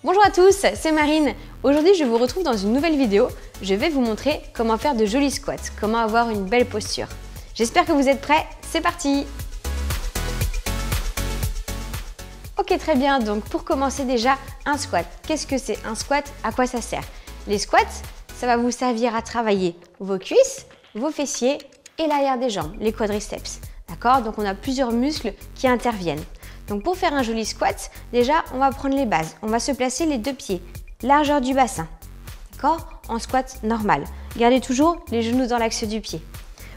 Bonjour à tous, c'est Marine. Aujourd'hui, je vous retrouve dans une nouvelle vidéo. Je vais vous montrer comment faire de jolis squats, comment avoir une belle posture. J'espère que vous êtes prêts, c'est parti! Ok, très bien, donc pour commencer déjà, un squat. Qu'est-ce que c'est un squat? À quoi ça sert? Les squats, ça va vous servir à travailler vos cuisses, vos fessiers et l'arrière des jambes, les quadriceps. D'accord? Donc on a plusieurs muscles qui interviennent. Donc pour faire un joli squat, déjà on va prendre les bases. On va se placer les deux pieds, largeur du bassin. D'accord? En squat normal. Gardez toujours les genoux dans l'axe du pied.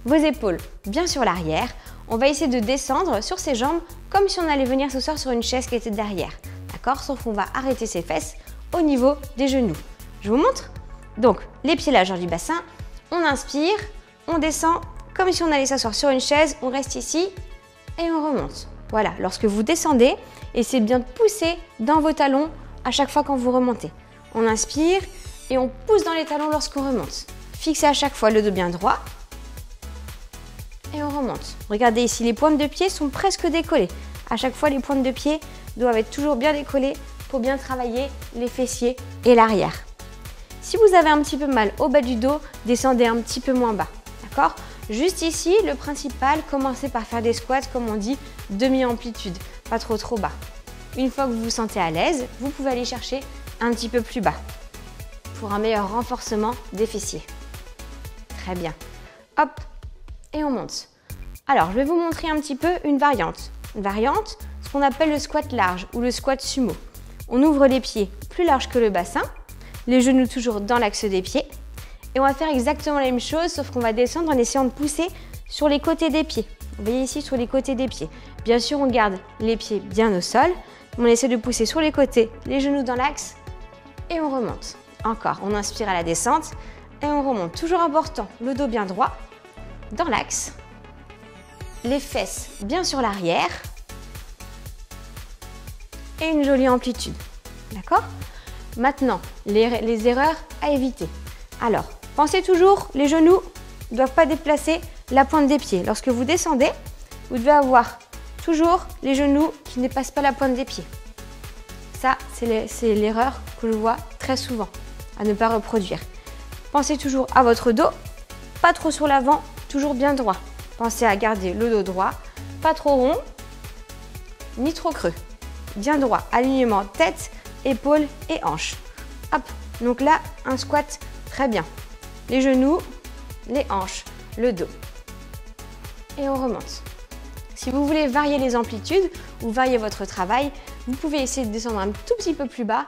Vos épaules bien sur l'arrière. On va essayer de descendre sur ses jambes comme si on allait venir s'asseoir sur une chaise qui était derrière. D'accord? Sauf qu'on va arrêter ses fesses au niveau des genoux. Je vous montre? Donc les pieds largeur du bassin. On inspire, on descend comme si on allait s'asseoir sur une chaise. On reste ici et on remonte. Voilà, lorsque vous descendez, essayez bien de pousser dans vos talons à chaque fois quand vous remontez. On inspire et on pousse dans les talons lorsqu'on remonte. Fixez à chaque fois le dos bien droit et on remonte. Regardez ici, les pointes de pied sont presque décollées. À chaque fois, les pointes de pied doivent être toujours bien décollées pour bien travailler les fessiers et l'arrière. Si vous avez un petit peu mal au bas du dos, descendez un petit peu moins bas. D'accord ? Juste ici, le principal, commencez par faire des squats, comme on dit, demi-amplitude, pas trop bas. Une fois que vous vous sentez à l'aise, vous pouvez aller chercher un petit peu plus bas pour un meilleur renforcement des fessiers. Très bien. Hop, et on monte. Alors, je vais vous montrer un petit peu une variante. Une variante, ce qu'on appelle le squat large ou le squat sumo. On ouvre les pieds plus larges que le bassin, les genoux toujours dans l'axe des pieds. Et on va faire exactement la même chose, sauf qu'on va descendre en essayant de pousser sur les côtés des pieds. Vous voyez ici, sur les côtés des pieds. Bien sûr, on garde les pieds bien au sol. On essaie de pousser sur les côtés, les genoux dans l'axe. Et on remonte. Encore, on inspire à la descente. Et on remonte. Toujours important, le dos bien droit, dans l'axe. Les fesses bien sur l'arrière. Et une jolie amplitude. D'accord? Maintenant, les erreurs à éviter. Alors, pensez toujours, les genoux ne doivent pas déplacer la pointe des pieds. Lorsque vous descendez, vous devez avoir toujours les genoux qui ne dépassent pas la pointe des pieds. Ça, c'est l'erreur que je vois très souvent, à ne pas reproduire. Pensez toujours à votre dos, pas trop sur l'avant, toujours bien droit. Pensez à garder le dos droit, pas trop rond, ni trop creux. Bien droit, alignement tête, épaules et hanches. Hop, donc là, un squat très bien. Les genoux, les hanches, le dos. Et on remonte. Si vous voulez varier les amplitudes ou varier votre travail, vous pouvez essayer de descendre un tout petit peu plus bas,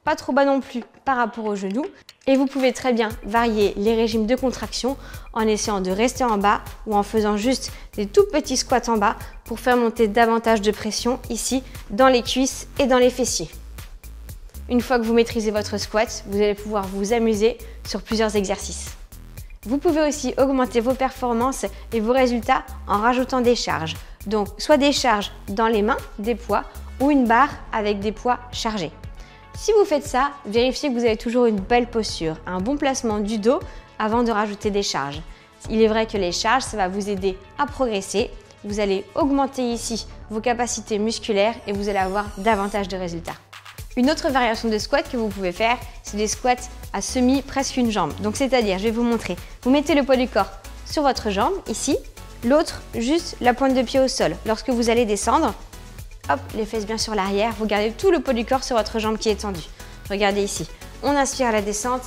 pas trop bas non plus par rapport aux genoux. Et vous pouvez très bien varier les régimes de contraction en essayant de rester en bas ou en faisant juste des tout petits squats en bas pour faire monter davantage de pression ici dans les cuisses et dans les fessiers. Une fois que vous maîtrisez votre squat, vous allez pouvoir vous amuser sur plusieurs exercices. Vous pouvez aussi augmenter vos performances et vos résultats en rajoutant des charges. Donc, soit des charges dans les mains, des poids, ou une barre avec des poids chargés. Si vous faites ça, vérifiez que vous avez toujours une belle posture, un bon placement du dos avant de rajouter des charges. Il est vrai que les charges, ça va vous aider à progresser. Vous allez augmenter ici vos capacités musculaires et vous allez avoir davantage de résultats. Une autre variation de squat que vous pouvez faire, c'est des squats à semi presque une jambe. Donc c'est-à-dire, je vais vous montrer. Vous mettez le poids du corps sur votre jambe, ici. L'autre, juste la pointe de pied au sol. Lorsque vous allez descendre, hop, les fesses bien sur l'arrière. Vous gardez tout le poids du corps sur votre jambe qui est tendue. Regardez ici. On inspire à la descente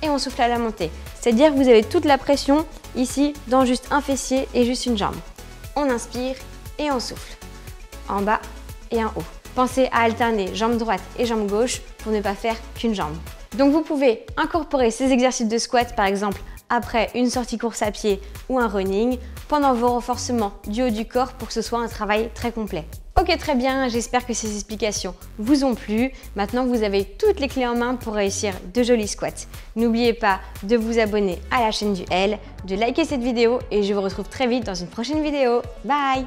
et on souffle à la montée. C'est-à-dire que vous avez toute la pression ici dans juste un fessier et juste une jambe. On inspire et on souffle. En bas et en haut. Pensez à alterner jambe droite et jambe gauche pour ne pas faire qu'une jambe. Donc vous pouvez incorporer ces exercices de squat par exemple après une sortie course à pied ou un running pendant vos renforcements du haut du corps pour que ce soit un travail très complet. Ok, très bien, j'espère que ces explications vous ont plu. Maintenant vous avez toutes les clés en main pour réussir de jolis squats. N'oubliez pas de vous abonner à la chaîne du L, de liker cette vidéo et je vous retrouve très vite dans une prochaine vidéo. Bye!